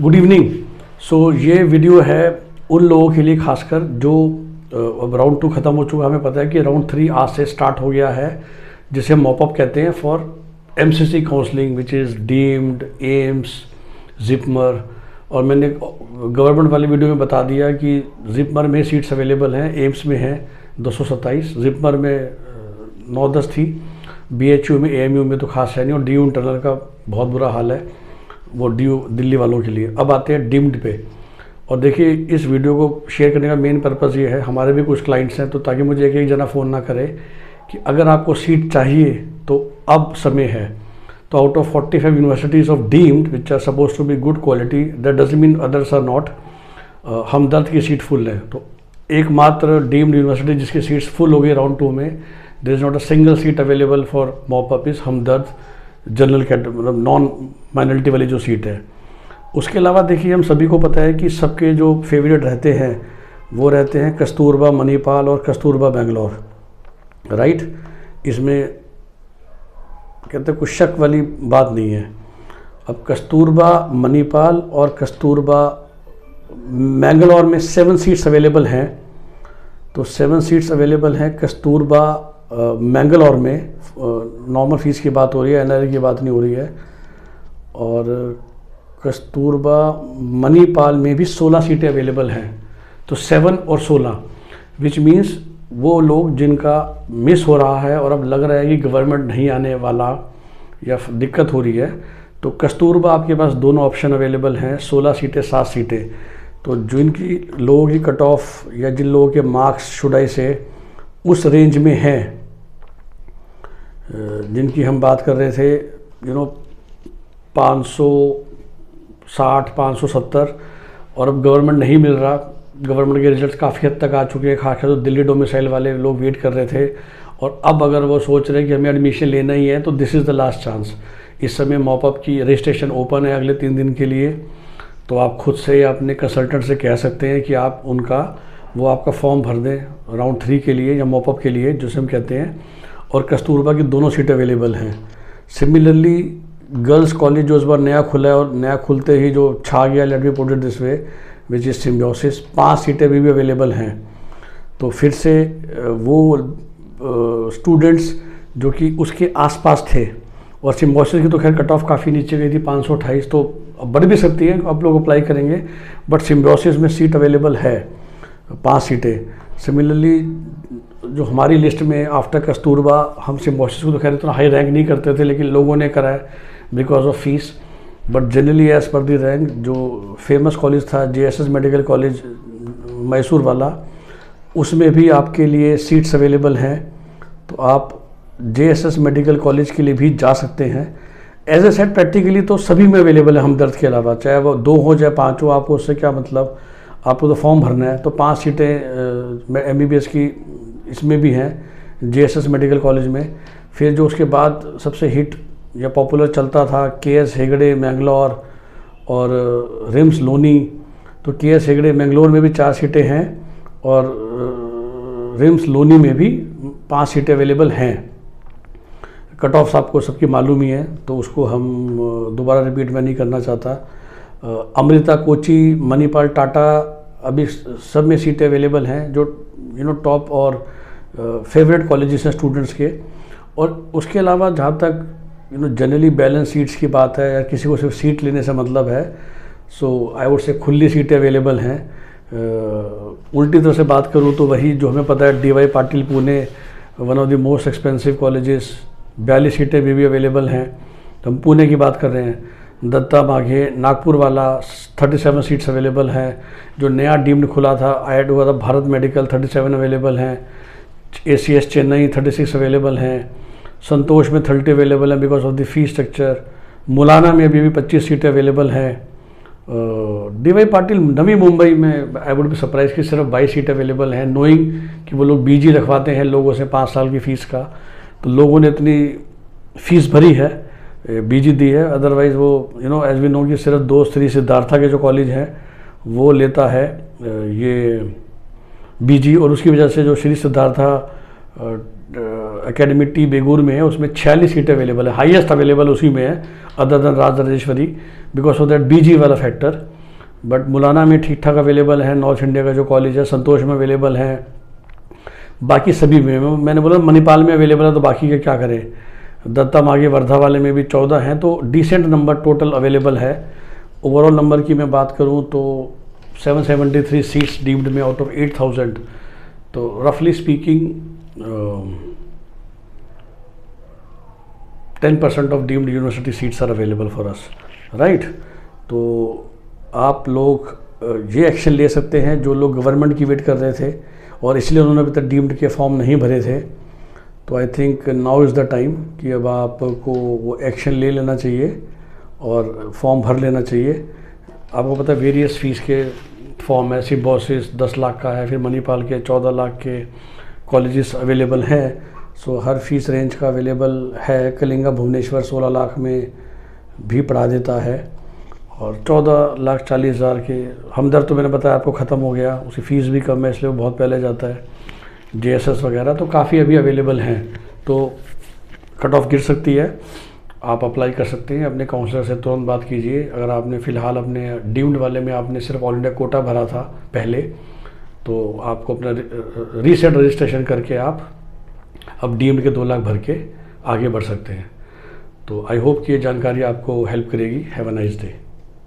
Good evening. सो ये video है उन लोगों के लिए खासकर जो अब राउंड 2 ख़त्म हो चुका है। हमें पता है कि राउंड 3 आज से स्टार्ट हो गया है, जिसे मॉपअप कहते हैं for MCC counselling which is deemed, AIIMS, JIPMER. और मैंने गवर्नमेंट वाली वीडियो में बता दिया कि जिपमर में सीट्स अवेलेबल हैं, एम्स में हैं 227, जिपमर में 9-10 थी, बीएचयू में, एएमयू में तो खास है नहीं, और डीयू इंटरनल का बहुत बुरा हाल है वो डीयू दिल्ली वालों के लिए। अब आते हैं डीम्ड पे। और देखिए, इस वीडियो को शेयर करने का मेन पर्पज़ ये है, हमारे भी कुछ क्लाइंट्स हैं, तो ताकि मुझे एक जना फ़ोन ना करे कि अगर आपको सीट चाहिए तो अब समय है। तो out of 45 universities of deemed which are suppose to be good quality, that doesn't mean others are not. Hamdard की सीट फुल है, तो एकमात्र डीम्ड यूनिवर्सिटी जिसकी सीट्स फुल हो गई राउंड 2 में, there is not a single seat available for mop up is Hamdard general category, मतलब non minority वाली जो सीट है। उसके अलावा देखिए, हम सभी को पता है कि सबके जो फेवरेट रहते हैं वो रहते हैं कस्तूरबा मणिपाल और कस्तूरबा बेंगलोर, राइट। इसमें कहते हैं कुछ शक वाली बात नहीं है। अब कस्तूरबा मणिपाल और कस्तूरबा मैंगलोर में 7 सीट्स अवेलेबल हैं, तो 7 सीट्स अवेलेबल हैं कस्तूरबा मैंगलोर में। नॉर्मल फीस की बात हो रही है, एनआरई की बात नहीं हो रही है। और कस्तूरबा मणिपाल में भी 16 सीटें अवेलेबल हैं, तो 7 और 16 विच मीन्स वो लोग जिनका मिस हो रहा है और अब लग रहा है कि गवर्नमेंट नहीं आने वाला या दिक्कत हो रही है, तो कस्तूरबा आपके पास दोनों ऑप्शन अवेलेबल हैं, 16 सीटें 7 सीटें। तो जिनकी लोगों की कट ऑफ या जिन लोगों के मार्क्स शुडाई से उस रेंज में हैं, जिनकी हम बात कर रहे थे 560, 570, और अब गवर्नमेंट नहीं मिल रहा, गवर्नमेंट के रिजल्ट्स काफ़ी हद तक आ चुके हैं, खासकर तो दिल्ली डोमिसाइल वाले लोग वेट कर रहे थे, और अब अगर वो सोच रहे हैं कि हमें एडमिशन लेना ही है, तो this is the last chance. इस समय मॉपअप की रजिस्ट्रेशन ओपन है अगले 3 दिन के लिए, तो आप खुद से या अपने कंसल्टेंट से कह सकते हैं कि आप वो आपका फॉर्म भर दें राउंड 3 के लिए या मॉपअप के लिए, जिसे हम कहते हैं। और कस्तूरबा की दोनों सीटें अवेलेबल हैं। सिमिलरली गर्ल्स कॉलेज जो इस बार नया खुला है, और नया खुलते ही जो छा गया, let me put it this way, which is symbiosis, 5 सीटें भी अवेलेबल हैं। तो फिर से वो स्टूडेंट्स जो कि उसके आसपास थे, और सिम्बियोसिस की तो खैर कट ऑफ काफ़ी नीचे गई थी 528, तो अब बढ़ भी सकती है, आप लोग अप्लाई करेंगे, बट सिम्बियोसिस में सीट अवेलेबल है 5 सीटें। सिमिलरली जो हमारी लिस्ट में आफ्टर कस्तूरबा, हम सिम्बियोसिस को तो खैर इतना हाई रैंक नहीं करते थे, लेकिन लोगों ने कराया because of fees, but generally as per the rank जो फेमस कॉलेज था जेएसएस मेडिकल कॉलेज मैसूर वाला, उसमें भी आपके लिए सीट्स अवेलेबल हैं, तो आप जेएसएस मेडिकल कॉलेज के लिए भी जा सकते हैं। एज ए सेट प्रैक्टिकली तो सभी में अवेलेबल है हमदर्द के अलावा, चाहे वो 2 हो चाहे 5 हो, आपको उससे क्या मतलब, आपको तो फॉर्म भरना है। तो 5 सीटें एमबीबीएस की इसमें भी हैं जेएसएस मेडिकल कॉलेज में। फिर जो उसके बाद सबसे हिट या पॉपुलर चलता था केएस हेगड़े मैंगलोर और रिम्स लोनी, तो केएस हेगड़े मैंगलोर में भी 4 सीटें हैं, और रिम्स लोनी में भी 5 सीटें अवेलेबल हैं। कट ऑफ्स आपको सबकी मालूम ही है, तो उसको हम दोबारा रिपीट मैं नहीं करना चाहता। अमृता, कोची, मणिपाल, टाटा, अभी सब में सीटें अवेलेबल हैं, जो टॉप और फेवरेट कॉलेजेस हैं स्टूडेंट्स के। और उसके अलावा जहाँ तक जनरली बैलेंस सीट्स की बात है, या किसी को सिर्फ सीट लेने से मतलब है, सो आई वुड से खुली सीटें अवेलेबल हैं। उल्टी तरह से बात करूँ तो वही जो हमें पता है, DY Patil Pune, one of the most expensive colleges, 42 सीटें भी अवेलेबल हैं, तो हम पुणे की बात कर रहे हैं। दत्ता माघे नागपुर वाला 37 सीट्स अवेलेबल हैं। जो नया डीम्ड खुला था, ऐड हुआ था भारत मेडिकल, 37 अवेलेबल हैं। एसीएस चेन्नई 36 अवेलेबल हैं। संतोष में 30 अवेलेबल हैं because of the fee structure. Mullana में अभी 25 सीटें अवेलेबल हैं। डीवाई पाटिल नवी मुंबई में आई वुड बी सरप्राइज कि सिर्फ 22 सीटें अवेलेबल हैं, नोइंग कि वो लोग बीजी रखवाते हैं लोगों से 5 साल की फ़ीस का, तो लोगों ने इतनी फ़ीस भरी है, बीजी दी है। अदरवाइज़ वो एज वी नो कि सिर्फ 2 श्री सिद्धार्था के जो कॉलेज हैं वो लेता है ये बीजी, और उसकी वजह से जो श्री सिद्धार्था एकेडमी टी बेगूर में है, उसमें 46 सीटें अवेलेबल है, हाईएस्ट अवेलेबल उसी में है other than Rajarajeshwari, because of that BG वाला फैक्टर। बट मुलाना में ठीक ठाक अवेलेबल है, नॉर्थ इंडिया का जो कॉलेज है, संतोष में अवेलेबल है, बाकी सभी में। मैंने बोला मणिपाल में अवेलेबल है तो बाकी के क्या करें। दत्ता मागे वर्धा वाले में भी 14 हैं, तो डिसेंट नंबर टोटल अवेलेबल है। ओवरऑल नंबर की मैं बात करूं तो 773 सीट्स डीम्ड में आउट ऑफ 8000, तो रफली speaking 10% of deemed university seats are available for us, right. तो आप लोग ये एक्शन ले सकते हैं जो लोग गवर्नमेंट की वेट कर रहे थे और इसलिए उन्होंने अभी तक डीम्ड के फॉर्म नहीं भरे थे। तो I think now is the time कि अब आपको वो एक्शन ले लेना चाहिए और फॉर्म भर लेना चाहिए। आपको पता है वेरियस फीस के फॉर्म है, सिम्बोसिस 10 लाख का है, फिर मणिपाल के 14 लाख के कॉलेजेस अवेलेबल हैं। सो हर फीस रेंज का अवेलेबल है। कलिंगा भुवनेश्वर 16 लाख में भी पढ़ा देता है और 14,40,000 के हमदर्द तो मैंने बताया आपको ख़त्म हो गया, उसकी फ़ीस भी कम है इसलिए वो बहुत पहले जाता है। JSS वगैरह तो काफ़ी अभी अवेलेबल हैं, तो कट ऑफ गिर सकती है। आप अप्लाई कर सकते हैं, अपने काउंसलर से तुरंत बात कीजिए। अगर आपने फ़िलहाल अपने डीम्ड वाले में आपने सिर्फ ऑल इंडिया कोटा भरा था पहले, तो आपको अपना रीसेट रजिस्ट्रेशन करके आप अब डीम्ड के 2 लाख भर के आगे बढ़ सकते हैं। तो आई होप कि ये जानकारी आपको हेल्प करेगी। Have a nice day.